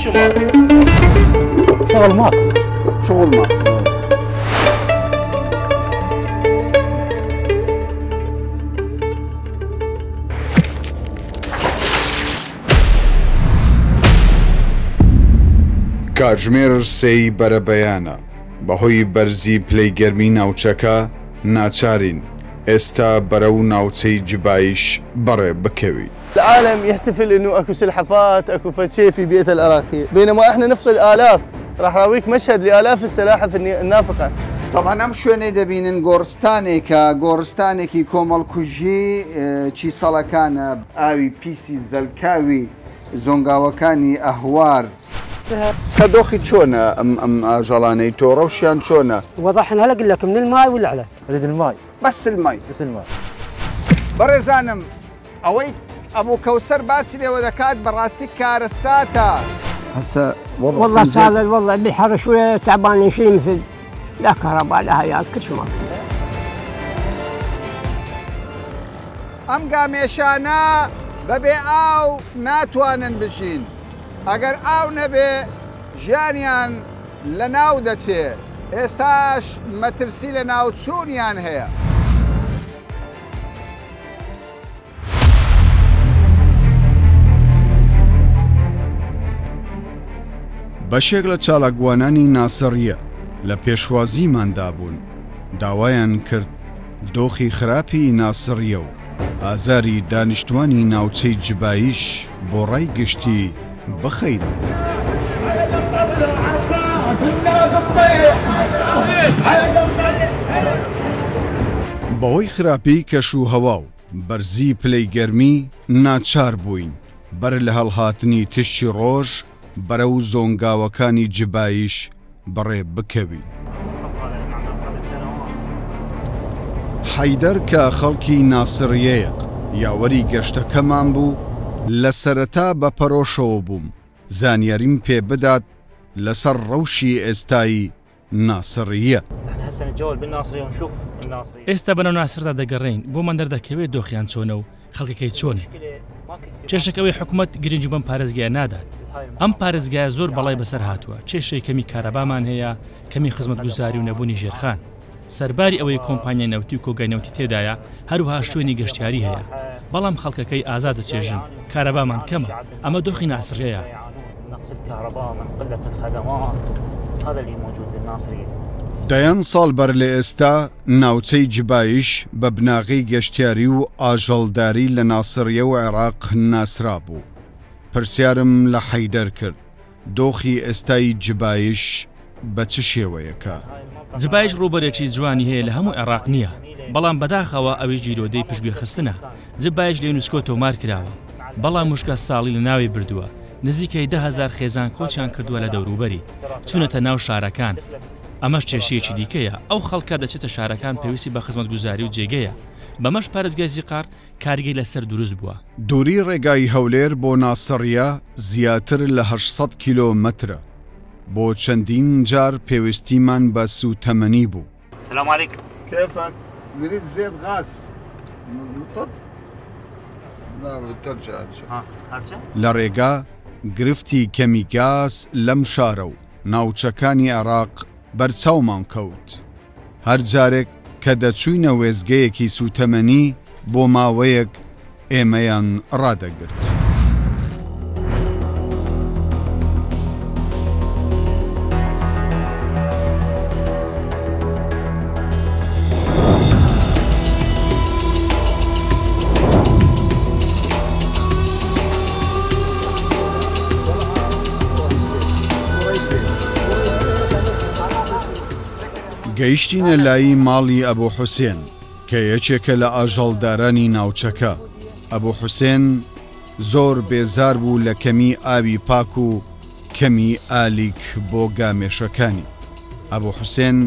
شمال شغل ماك شغل ماك. کاتژمێر سێی بەرەبەیانە بەهۆی بەرزی پلەی گەرمی ناوچەکە ناچارین ئێستا بەرەو ناوچەی جبایش بەڕێ بکەوی. العالم يحتفل انه اكو سلحفات اكو فد شيء في بيئة العراقية، بينما احنا نفقد آلاف. راح راويك مشهد لآلاف السلاحف النافقة. طبعا ئەم شوێنەی دەبینن گۆڕستانێکە، گۆڕستانێکی کۆمەڵکوژی چیسەڵەکانە، ئاوی پیسی زەلکاوی زۆنگاوەکانی ئەهوار. دۆخی چۆنە ئەم ئاژەڵانەی تۆ ڕەوشیان چۆنە؟ وضحنا هلا اقول لك من الماي ولا على؟ اريد الماي بس الماي. بس الماي. بەڕێزانم ئەوەی ئەبوو کەوسەر باسی لێوە دەکات بەڕاستی کارەساتە. هسه والله صار والله البحر شويه تعبانين شيء مثل لا كهرباء لا هيئات كل شيء ما. ئەم گامێشانە بەبێ ئاو ناتوانن بژین. ئەگەر ئاو نەبێ ژیانیان لە ناو دەچێ. ئێستاش مەترسی لە ناوچوونیان هەیە. بەشێک لە چالاکوانانی ناسەریە لە پێشوازیماندا بوون داوایان کرد دۆخی خراپی ناسەریە و ئازاری دانیشتوانی ناوچەی جبایش بۆ ڕای گشتی بخەیرە. بەهۆی خراپی کەش و هەوا و بەرزی پلەی گەرمی ناچار بووین بەر لە هەڵهاتنی تشتی ڕۆژ بەرەو زۆنگاوەکانی جبایش بەڕێ بکەوین. حەیدەر کە خەڵکی ناسریەیە یاوەری گەشتەکەمان بوو لە سەرەتا بە پەرۆشەوە بووم زانیاریم پێ بدات لەسەر ڕەوشی ئێستایی ناسریە. ئێستا بەناو ناسردا دەگەڕین بۆمان دەردەکەوێت دۆخیان چۆنە و خەڵکەکەی چۆن. کێشەکەوەی حکوومەت گرنگی بەم پارێزگای نادات. ئەم پارێزگایە زۆر بەڵای بەسەر هاتووە. کێشەی کەمی کارەبامان هەیە، کەمی خزمەتگوزاری و نەبوونی ژێرخان. سەرباری ئەوەی کۆمپانیای نەوتی و کۆگای نەوتی تێدایە هەروەها شوێنی گەشتیاری هەیە. بەڵام خەڵکەکەی ئازاد دەچێژن، کارەبامان کەمە. ئەمە دۆخی ناسریەیە. دەیان ساڵ بەر لە ئێستا ناوچەی جبایش بە بناغی گەشتیاری و ئاژەڵداری لە ناسریە و عێراق ناسرا بوو. پرسیارم لە حەیدەر کرد دۆخی ئێستای جبایش بە چ شێوەیەکە؟ جبایش ڕووبەرێکی جوانی هەیە لە هەموو عێراق نییە، بەڵام بەداخەوە ئەوەی جیرۆدەی پشتگوێخستنە. جبایش لە یونسکۆ تۆمار کراوە، بەڵام مشکە ساڵی لە ناوی بردووە. نزیکەی 10,000 خێزان کۆچیان کردووە لە دەوروبەری، چونەتە ناو شارەکان. ئەمەش کێشەیەکی دیکەیە. ئەو خەڵکە دەچێتە شارەکان پێویستی بە خزمەتگوزاری و جێگەیە. بەمەش پارێزگای زیقار کارگەی لەسەر دروست بووە. دووری ڕێگای هەولێر بۆ ناسەریە زیاتر لە 800 کیلۆمەترە. بۆ چەندین جار پێویستیمان بە سوتەمەنی بوو. السلام عليكم. كيفك؟ نريد زيت غاز. مضبوط؟ لا بترجع لە ڕێگا گرفتی کەمی گاز لەم شارە و ناوچەکانی عێراق بەرچاومان کەوت. هەر جارێک کە دەچووینە وێزگەیەکی سوتەمەنی بۆ ماوەیەک ئێمەیان ڕادەگرت. گەیشتینە لای ماڵی ئەبوو حوسێن کە یەکێکە لە ئاژەڵدارانی ناوچەکە. ئەبوو حوسێن زۆر بێزار بوو لە کەمی ئاوی پاک و کەمی ئالیک بۆ گامێشەکانی. ئەبوو حوسێن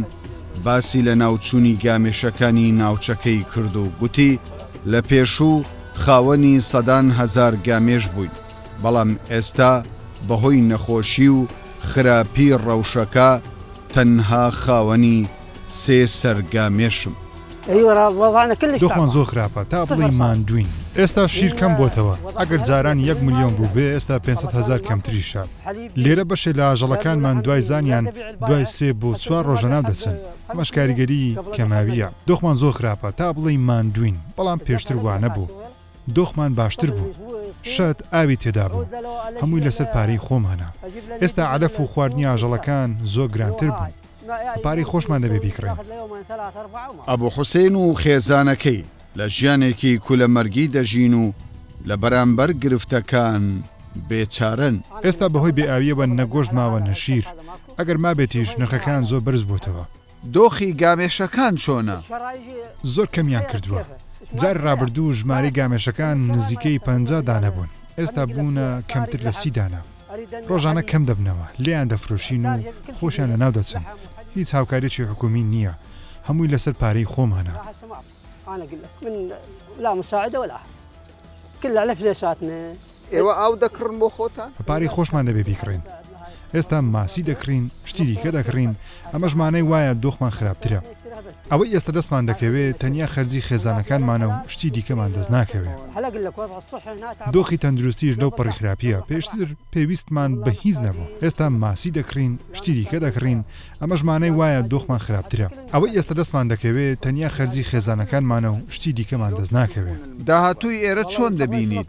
باسی لە ناوچوونی گامێشەکانی ناوچەکەی کرد و گوتی لە پێشوو خاوەنی سەدان هەزار گامێش بووین، بەڵام ئێستا بەهۆی نەخۆشی و خراپی ڕەوشەکە تەنها خاوەنی 3 سەرگامێشم. ايوه وضعنا كلش دۆخمان زۆر خراپە تا بڵێ ماندوین ئێستا شیر کەم بۆتەوە ئەگەر جاران 1 ملیۆن بوو بێ ئێستا 500,000 کەمتریشە لێرە بەشێ لە ئاژەڵەکانمان دوای زانیان دوای 3 بۆ 4 ڕۆژەناو دەچن ئەمەش کاریگەری کەماویە دۆخمان زۆر خراپە تا بڵێ ماندوین بەڵام پێشتر وانە بوو دۆخمان باشتر بوو شەت ئاوی تێدا بوو هەمووی لەسەر پارەی خۆمانە ئێستا عەلەف و خواردنی ئاژەڵەکان زۆر گرانتر بوون پارەی خۆشمان دەبێ بیکڕین ئەبوو حوسێن و خێزانەکەی لە ژیانێکی کولەمەرگی دەژین و لە بەرامبەر گرفتەکان بێچارەن ئێستا بەهۆی بێئاویەوە نەگۆشت ماوە نەشیر ئەگەر مابێتیش نرخەکان زۆر بەرز بووتەوە دۆخی گامێشەکان چۆنە؟ زۆر کەمیان کردووە جار ڕابردوو ژمارەی گامێشەکان نزیکەی 50 دانە بوون ئێستا بوونە کەمتر لە 30 دانە ڕۆژانە کەم دەبنەوە لێیان دەفرۆشین و خۆشیان لە ناو دەچن هیچ هاوکاریی حکومی نییە هەمووی لەسەر پارەی خۆمانە لا مساعدة ولا كل على فلوساتنا ئێوە ئاو دەکڕن بۆ خۆتان پارەی خۆشمان دەبێ بیکڕین ئێستا ماسی دەکڕین شتی دیکە دەکڕین ئەمەژمانەی وایە دۆخمان خراپترە ئەوەی ئێستا دەستمان دەکەوێت تەنیا خەرجی خێزانەکانمانە و شتی دیکەمان دەست ناکەوێت دۆخی تەندروستیش لەو پەڕی خراپیە پێشتر پێویستمان بە هیچ نەبوو ئێستا ماسی دەکڕین شتی دیکە دەکڕین ئەمەژمانەی وایە دۆخمان خراپترە ئەوەی ئێستا دەستمان دەکەوێت تەنیا خەرجی خێزانەکانمانە و شتی دیکەمان دەست ناکەوێت داهاتووی ئێرە چۆن دەبینیت؟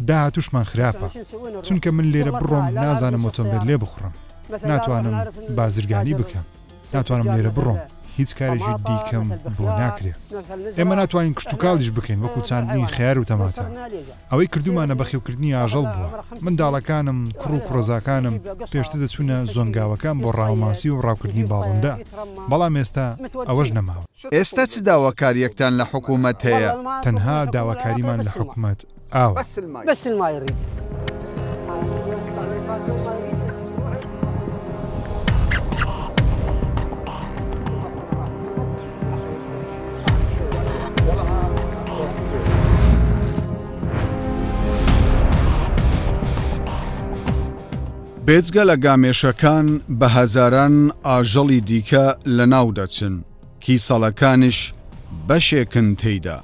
داهاتوشمان خراپە چونکە من لێرە بڕۆم نازانم ئۆتۆمبیل لێ بخڕم ناتوانم بازرگانی بکەم ناتوانم لێرە بڕۆم هیچ کارێکی دیکەم بۆ ناکرێت ئێمە ناتوانین کشتتوکاڵیش بکەین وەکو چاندنی خیار و تەماتە ئەوەی کردومانە بەخێوکردنی ئاژەڵ بووە منداڵەکانم کوڕ و کوڕۆزاکانم پێشتر دەچوونە زۆنگاوەکان بۆ ڕاوماسی و ڕاوکردنی باڵندا بەڵام ئێستا ئەوەش نەماوە ئێستا چ داواکاریەکتان لە حکوومەت هەیە؟ تەنها داواکاریمان لە حکوومەت ئاوە بس الماء يريد بێجگە لە گامێشەکان بە هەزاران ئاژەڵی دیکە لە ناو دەچن کیسەڵەکانش بەشێکن تێیدا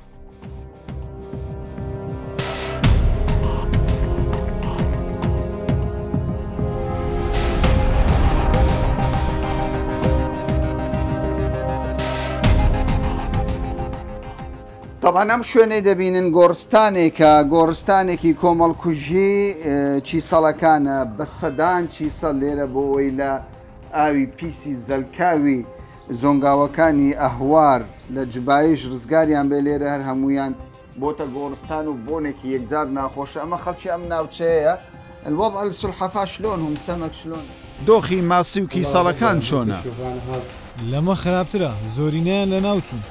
طبعا ئەم شوێنەی دەبینن گۆڕستانێکە گۆڕستانێکی کۆمەڵکوژی چیسەڵەکانە بە سەدان چیسەڵ لێرە بۆ ئەوەی لە ئاوی پیسی زەلکاوی زۆنگاوەکانی ئەهوار لە جبایش ڕزگاریان بێ لێرە هەر هەمویان بۆتە گۆڕستان و بۆنێکی یەکجار ناخۆشە ئەمە خەڵکی ئەم ناوچەیە الوضع السلحفاة شلونهم سمك شلون دۆخی ماسی و کیسەڵەکان چۆنە؟ لەمە خراپترە زۆرینیان لە ناوچوون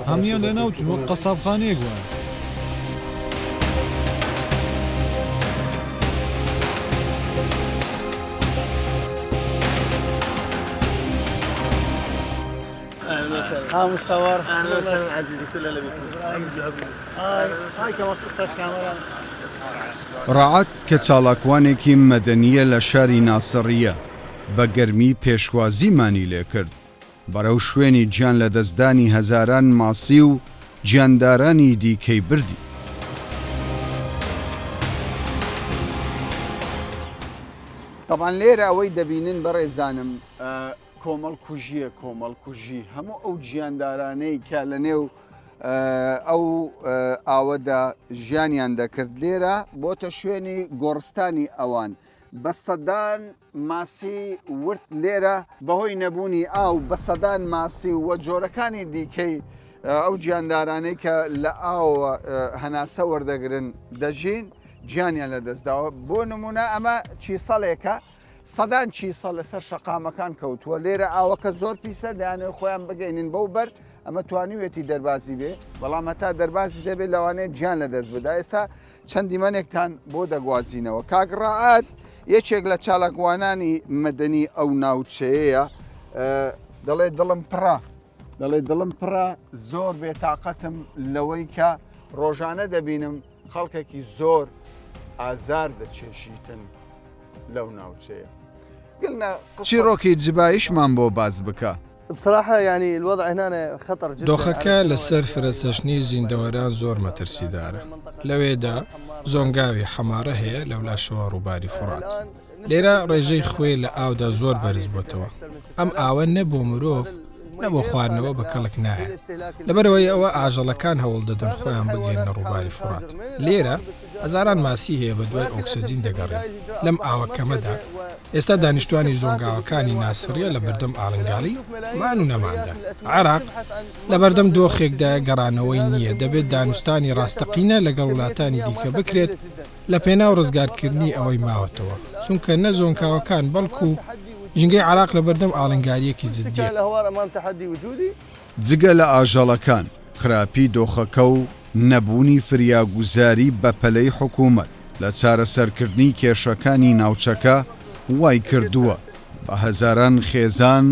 هەمیان لە ناوچوون وەک قەسابخانەیەک وایە ها مصور اهلا وسهلا عزيزي كل اللي بيكون هاي كم استاذ كاميرا ڕاعەت کە چاڵاکوانێکی مەدەنیە لە شاری ناسڕیە بە گەرمی پێشوازیمانی لێ کرد بەرەو شوێنی گیان لە دەستدانی هەزاران ماسی و گیاندارانی دیکەی بردی طبعا لێرە ئەوەی دەبینن بەڕێزانم کۆمەڵکوژیە کۆمەڵکوژی هەموو ئەو گیاندارانەی کە لە نێو ئەو ئاوەدا ژیانیان دەکرد لێرە بۆتە شوێنی گۆڕستانی ئەوان بە سەدان ماسی ورد لێرە بەهۆی نەبوونی ئاو بە سەدان ماسی وە جۆرەکانی دیکەی ئەو گیاندارانەی کە لە ئاوە هەناسە وەردەگرن دەژین گیانیان لە دەستداوە بۆ نمونە ئەمە چیسەڵێکە سەدان چیسەڵ لەسەر شەقامەکان کەوتووە لێرە ئاوەکە زۆر پیسە دەیانێت خۆیان بگەینن بەو بەر ئەمە توانیوێتی دەربازی بێ بەڵام هەتا دەربازی دەبێت لەوانەیە گیان لە دەست بدا ئێستا چەندی منێکتان بۆ دەگوازینەوە کاگڕاعات یەکێک لە چالاکوانانی مەدەنی ئەو ناوچەیە دەڵێ دڵم پڕە دەڵێ دڵم پڕە زۆر بێتاقەتم لەوەی کە ڕۆژانە دەبینم خەڵکێکی زۆر ئازار دەچێشیتن لەو ناوچەیە چیرۆکی جبایشمان بۆ باز بکە بصراحة يعني الوضع هنا خطر جدا. دۆخەکە لەسەر فرەسەشنی زیندەوەران زۆر مەترسیدارە. لەوێدا زۆنگاوی حەمارە هەیە لەولاشەوە ڕووباری فورات. لێرە ڕێژەی خوێ لە ئاودا زۆر بەرز بۆتەوە. ئەم ئاوە نەبوو مرۆڤ نەبۆ خواردنەوە بە کەڵک نایە. لەبەرەوەی ئەوە ئاژەڵەکان هەوڵ دەدەن خۆیان بگەێنە ڕووباری فورات. لێرە هەزاران ماسی هەیە بە دوای ئۆکسجین دەگەڕێن. لەم ئاوەکەمەدا ئێستا دانیشتوانی زۆنگاوەکانی ناسریە لە بەردەم ئاڵنگاڵی مان و نەماندا. عێراق لە بەردەم دۆخێکدا گەڕانەوەی نییە، دەبێت دانوستانی ڕاستەقینە لەگەڵ وڵاتانی دیکە بکرێت لە پێناو ڕزگارکردنی ئەوەی ماوەتەوە، چونکە نە زۆنگاوەکان بەڵکو ژنگەی عێراق لە بەردەم ئاڵنگاریەکی جددیە. جگە لە ئاژەڵەکان خراپی دۆخەکە و نەبوونی فریاگوزاری بە پەلەی حکوومەت لە چارەسەرکردنی کێشەکانی ناوچەکە وای کردووە بە هەزاران خێزان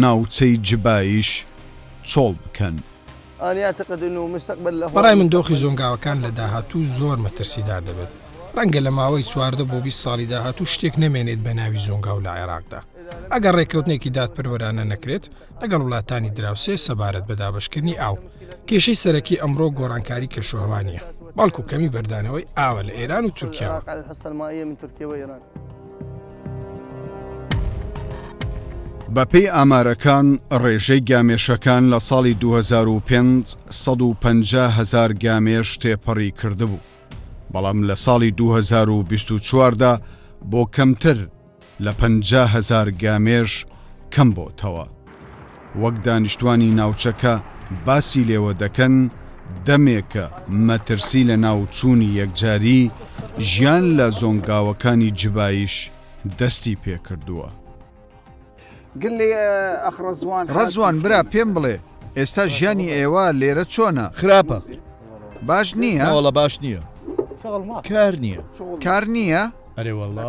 ناوچەی جبایش چۆڵ بکەن. بەڕای من دۆخی زۆنگاوەکان لە داهاتوو زۆر مەترسیدار دەبێت. ڕەنگە لە ماوەی 14 بۆ 20 ساڵی داهاتوو شتێک نەمێنێت بە ناوی زۆنگاو لە عێراقدا. ئەگەر ڕێککەوتنێکی دادپەروەرانە نەکرێت لەگەڵ وڵاتانی دراوسێ سەبارەت بە دابشکردنی ئاو. کێشەی سەرەکی ئەمڕۆ گۆڕانکاری کەشوهەوانیە، بەڵکو کەمی بەردانەوەی ئاوە لە ئێران و تورکیاوە. بەپێی ئامارەکان ڕێژەی گامێشەکان لە ساڵی 2005 150,000 گامێش تێپەڕی کردبوو، بەڵام لە ساڵی 2024دا بۆ کەمتر لە 50,000 گامێش کەم بۆتەوە. وەک دانیشتوانی ناوچەکە باسی لێوە دەکەن، دەمێکە مەترسی لە ناوچوونی یەکجاری ژیان لە زۆنگاوەکانی جبایش دەستی پێکردووە. ڕەزوان برا پێم بڵێ ئێستا ژیانی ئێوە لێرە چۆنە؟ خراپە. باش نییە؟ وەڵە باش نییە. کار نییە. کار نییە؟ ئەرێ وەڵڵا.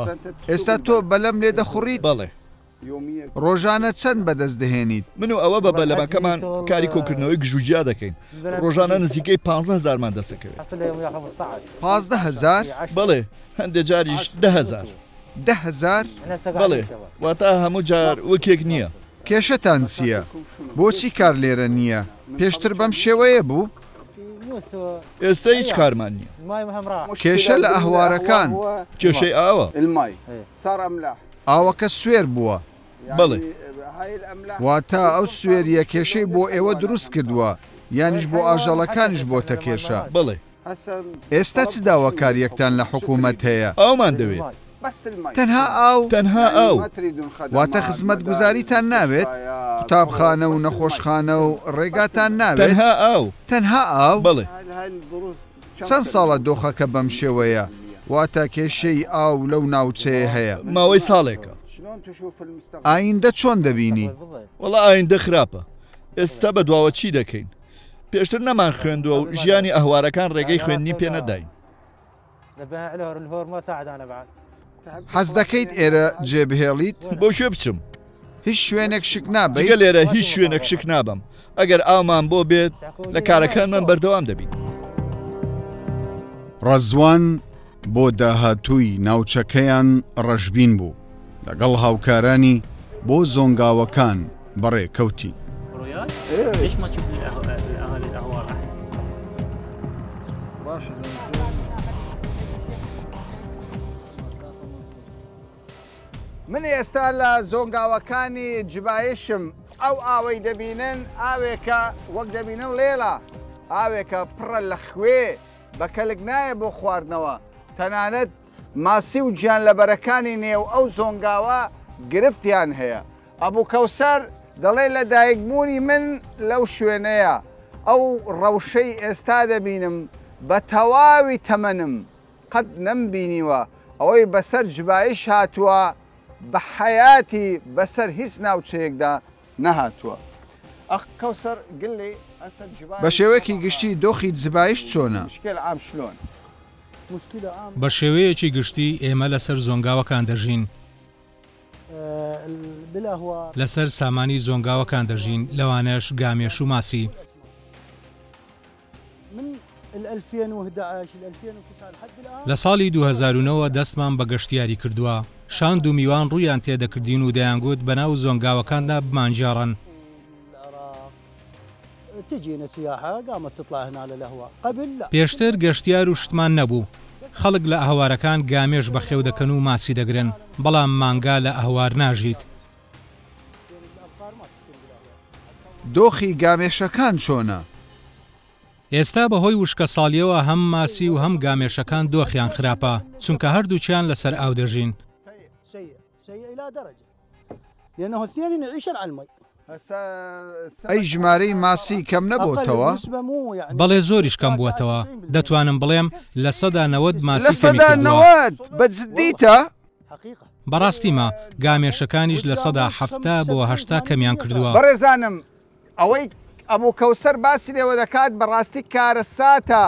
ئێستا تۆ بەلەم لێ دەخوڕیت؟ بەڵێ. ڕۆژانە چەند بەدەست دەهێنیت؟ من و ئەوە بە بەلەمەکەمان کاری کۆکردنەوەی گژوجیا دەکەین. ڕۆژانە نزیکەی 15,000مان دەسەکەوێت. 15,000؟ بەڵێ، هەندێک جاریش 10,000. 10,000؟ بەڵێ، واتە هەموو جار وەکێک نییە. کێشەتان چییە؟ بۆچی کار لێرە نییە؟ پێشتر بەم شێوەیە بوو؟ ئێستا هیچ کارمان نییە. کێشە لە ئەهوارەکان. کێشەی ئاوە؟ ئاوەکە سوێر بووە. بەڵێ. واتە ئەو سوێریە کێشەی بۆ ئێوە دروست کردووە، یانیش بۆ ئاژەڵەکانیش بۆتە کێشە. بڵێ. ئێستا چ داواکاریەکتان لە حکوومەت هەیە؟ ئەومان دەوێت. تەنها ئاو؟ تەنها ئاو. واتە خزمەت گوزاریتان ناوێت؟ قوتابخانە و نەخۆشخانە و ڕێگاتان ناوێت؟ تەنها ئاو. تەنها ئاو؟ بڵێ. چەند ساڵە دۆخەکە بەم شێوەیە؟ واتە کێشەی ئاو لەو ناوچەیە هەیە. ماوەی ساڵێکە. ئایندە چۆن دەبینی؟ وەڵا ئایندە خراپە. ئێستا بە دواوە چی دەکەین؟ پێشتر نەمان خوێندووە و ژیانی ئەهوارەکان ڕێگەی خوێندنی پێ نەداین. حەز دەکەیت ئێرە جێبهێڵیت؟ بۆ شوێ بچم. هیچ شوێنێک شک نابێت؟ جگە لێرە هیچ شوێنێک شک نابم. ئەگەر ئاومان بۆ بێت لە کارەکانمان بەردەوام دەبین. ڕەزوان بۆ داهاتووی ناوچەکەیان ڕەشبین بوو، لەگەڵ هاوکارانی بۆ زۆنگاوەکان بەڕێکەوتی. من ئێستا لە زۆنگاوەکانی جبایشم. ئەو ئاوەی دەبینن ئاوێکە وەک دەبینن لێڵە، ئاوێکە پڕە لە خوێ بە کەلک نایە بۆ خواردنەوە. تەنانەت ماسی و گیان لەبەرەکانی نێو ئەو زۆنگاوە گرفتیان هەیە. ئەبوو کەوسەر دەڵێ لە دایکبوونی من لەو شوێنەیە. ئەو ڕەوشەی ئێستا دەبینم بە تەواوی تەمەنم قەت نەمبینیوە. ئەوەی بەسەر جبایش هاتووە بە حەیاتی بەسەر هیچ ناوچەیەکدا نەهاتووە. کەوسەر گڵێ بە شێوەیەکی گشتی دۆخی جبایش چۆنە؟ بە شێوەیەکی گشتی ئێمە لەسەر زۆنگاوەکان دەژین، لەسەر سامانی زۆنگاوەکان دەژین، لەوانەش گامێش و ماسی. لە ساڵی 2009 دەستمان بە گەشتیاری کردووە، شاند و میوان ڕوویان تێدەکردین و دەیانگوت بەناو زۆنگاوەکاندا بمانجیاڕن. تجينا سياحة قامت تطلع هنا على الأهواء قبل لا پێشتر گەشتیار و شتمان نەبوو خەڵک لە ئەهوارەکان گامێش بە خێو دەکەن و ماسی دەگرن بەڵام مانگا لە ئەهوار ناژیت دۆخی گامێشەکان چۆنە؟ ئێستا بەهۆی وشکە ساڵیەوە هەم ماسی و هەم گامێشەکان دۆخیان خراپە چونکە هەردووچیان لەسەر ئاو دەژین سيء إلى درجة لأنه الاثنين يعيشن على المي ئەی ژمارەی ماسی کەم نەبووتەوە؟ بەڵێ زۆریش کەم بووەتەوە دەتوانم بڵێم لە سەدا 90 ماسی لە سەدا 90 بەجددیتە؟ بەڕاستیمە گامێشەکانیش لە سەدا 70 بۆ 80 کەمیان کردووە بەڕێزانم ئەوەی ئەبوو کەوسەر باسی لێوە دەکات بەڕاستی کارەساتە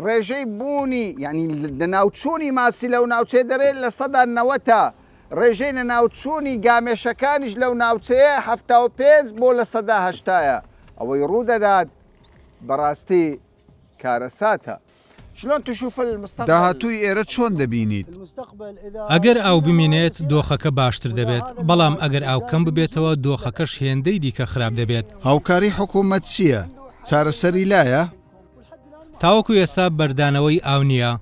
ڕێژەی بوونی یعنی لە ناوچوونی ماسی لەو ناوچێ دەرێت لە سەدا 90 ڕێژەی لە ناوچوونی گامێشەکانیش لەو ناوچەیە 75 بۆ لە سەدا 80 ئەوەی ڕوودەدات بەڕاستی کارەساتە شلون تشوف المستقبل داهاتووی ئێرە چۆن دەبینیت؟ ئەگەر ئاو بمینێت دۆخەکە باشتر دەبێت بەڵام ئەگەر ئاو کەم ببێتەوە دۆخەکەش هێندەی دیکە خراپ دەبێت هاوکاری حکوومەت چییە؟ چارەسەری لایە؟ تاوەکو ئێستا بەردانەوەی ئاو نییە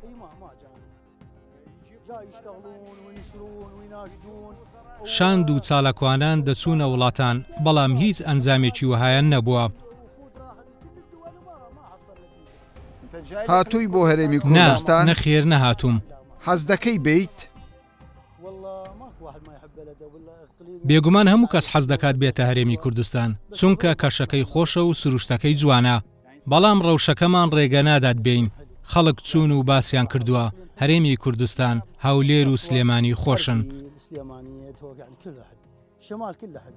شاند و چالاکوانان دەچوونە وڵاتان بەڵام هیچ ئەنجامێکی وهایان نەبووە هاتووی بۆ هەرێمی کوردستان؟ نەخێر نەهاتووم حەز دەکەی بیت؟ بێگومان هەموو کەس حەز دەکات بێتە هەرێمی کوردستان چونکە کەشەکەی خۆشە و سروشتەکەی جوانە بەڵام ڕەوشەکەمان ڕێگە نادات بین خەڵک چوون و باسییان کردووە هەرێمی کوردستان هەولێر و سلێمانی خۆشن شمال كل حد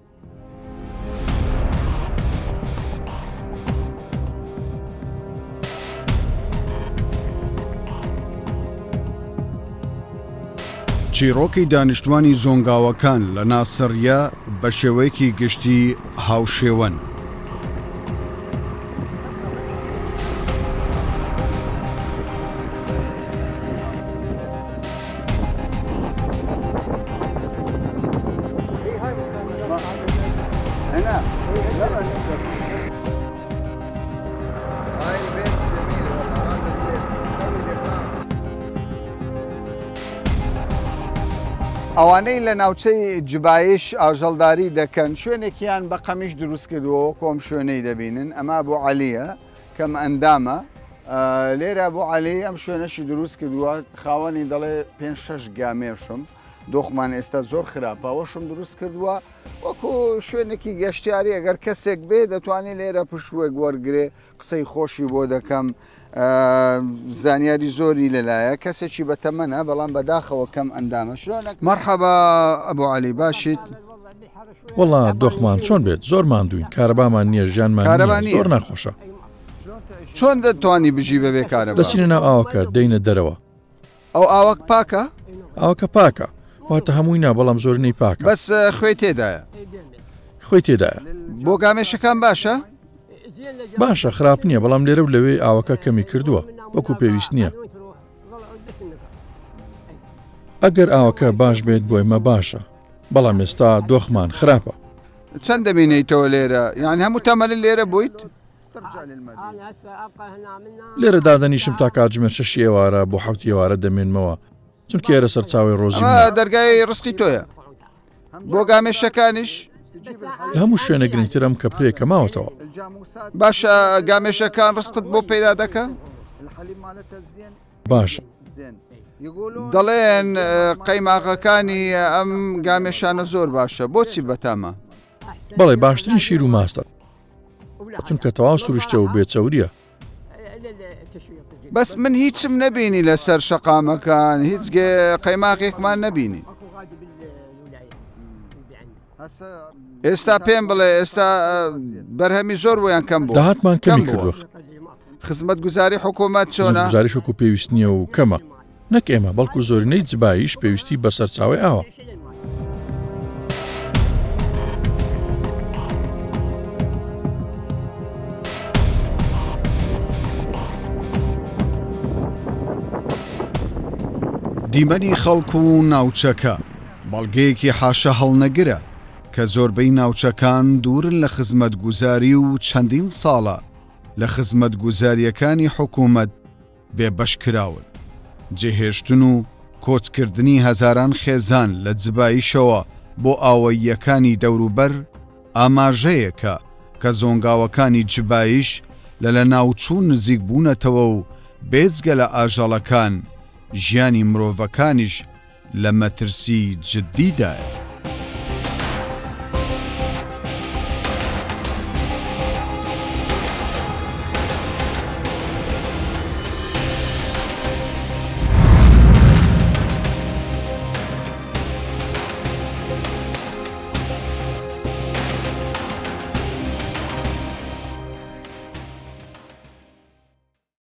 چیرۆکی دانیشتوانی زۆنگاوەکان لە ناسریە بە شێوەیەکی گشتی هاوشێوەن. ئەوانەی لە ناوچەی جوبایش ئاژەڵداری دەکەن شوێنێکیان بە قەمیش دروست کردووە کۆم شوێنەی دەبینن ئەمە بۆ عەلیە کەم ئەندامە لێرە بۆ عەلی ئەم شوێنەشی دروست کردووە خاوەنی دەڵێ 5-6 گامێشم دۆخمان ئێستا زۆر خراپەوەشم دروست کردووە وەکو شوێنێکی گەشتیاری ئەگەر کەسێک بێ دەتوانێت لێرە پشوێک وەرگێ قسەی خۆشی بۆ دەکەم زانیاری زۆری لەلایە کەسێکی بەتەمەنە بەڵام بەداخەوە کەم ئەندامە شلونە مەرحەبا ئەبوو عەلی باشیت وەڵا دۆخمان چۆن بێت زۆر ماندوین کارەبامان نییە ژیانمان زۆر ناخۆشە چۆن دەتوانی بژی بەبێ کارەبا دەچینە ناو ئاوەکە دەینە دەرەوە ئەو ئاوەک پاکە ئاوەکە پاکە واتە هەمووی نا بەڵام زۆرنەی پاکە بەس خوێ تێدایە خۆی تێدایە بۆ گامێشەکان باشە باشە خراپ نییە بەڵام لێرە و لەوێ ئاوەکە کەمی کردووە وەکو پێویست نییە ئەگەر ئاوەکە باش بێت بۆ ئێمە باشە بەڵام ئێستا دۆخمان خراپە چەند دەبینیتەوە لێرە یان هەموو تەمەلی لێرە بوویت لێرە دادەنیشم تا کاتژمێر 6 ئێوارە بۆ 7 ئێوارە دەمێنمەوە چونکە ئێرە سەرچاوی ڕۆژی دەرگای ڕسقی تۆیە بۆ گامێشەکانیش لە هەموو شوێنە گرنگترم کە پرێکە ماوەتەوە باشە گامێشەکان ڕسقت بۆ پەیدا دەکە باشە دەڵێن قەیماغەکانی ئەم گامێشانە زۆر باشە بۆچی بەتامە بەڵێ باشترین شیر و ماستە چونکە تەواو سروشتە و بێچەوریە بەس من هیچم نەبینی لەسەر شەقامەکان هیچ قەیماغێکمان نەبینی ئێستا پێم بڵێ ئێستا بەرهەمی زۆر بۆیان کەم بوو داهاتمان کەمی کردووە خزمەت گوزاری حکوومەت چۆنە گوزاریش وەکو پێویست نییە و کەمە نەک ئێمە بەڵکو زۆرینەی جباییش پێویستی بەسەر چاوی ئاوە دیمەنی خەڵکو و ناوچەکە بەڵگەیەکی حاشە هەڵنەگرە کە زۆربەی ناوچەکان دوورن لە خزمەت گوزاری و چەندین ساڵە لە خزمەت گوزاریەکانی حکوومەت بێبەشکراون. جێهێشتن و کۆچکردنی هەزاران خێزان لە جباییشەوە بۆ ئاوەییەکانی دەوروبەر ئاماژەیەکە کە زۆنگاوەکانی جباییش لە ناوچوو نزیک بوونەتەوە و بێجگە لە ئاژەڵەکان ژیانی مرۆڤەکانیش لە مەترسی جددیدایە.